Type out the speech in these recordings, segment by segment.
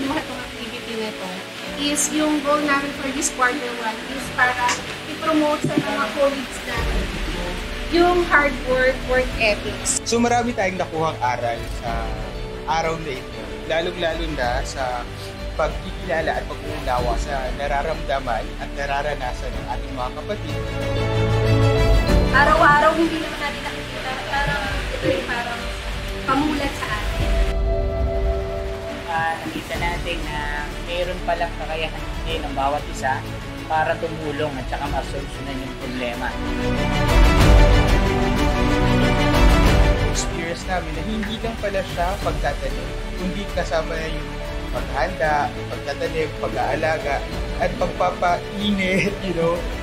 kinuha itong activity na ito is yung goal namin for this quarter 1 is para i-promote sa mga colleagues namin yung hard work ethics. So marami tayong nakuhang aral sa araw na ito, lalong-lalo na sa pagkikilala at pag-uunawa sa nararamdaman at nararanasan ng ating mga kapatid. Araw-araw hindi naman natin nakikita, parang ito yung parang pamulat sa atin. Nakita natin na mayroon palang kakayahan din ng bawat isa para tumulong at saka masolusyonan yung problema. Experience namin na hindi lang pala siya pagtatanim, kundi kasama na yung paghanda, pagtatanim, pag-aalaga, at pagpapainit,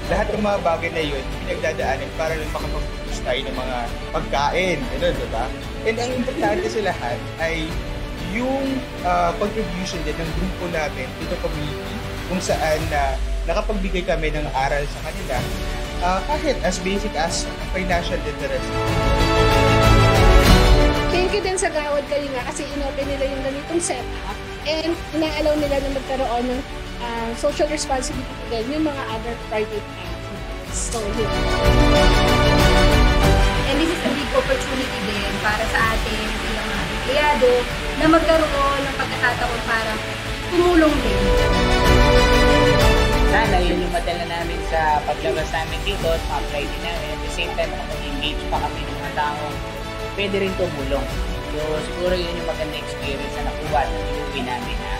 lahat ng mga bagay na yun, pinagdadaanan para lang makapag-produce tayo ng mga pagkain, diba? And ang importante sa lahat ay yung contribution din ng grupo natin dito community, kung saan nakapagbigay kami ng aral sa kanila, kahit as basic as financial literacy. Thank you din sa Gawad Kalinga kasi inopen nila yung ganitong setup and inaalaw nila na magkaroon ng social responsibility din yung mga other private entities. So, yun. And this is a big opportunity din para sa atin bilang mga empleyado na magkaroon ng pagkakataon para tumulong din. Sana yun yung madala namin sa paglabas namin dito at ma-apply din namin. At the same time, makapag-engage pa kami ng mga taong pwede rin tumulong. So siguro yun yung maganda experience na nakuha at nabuhay namin na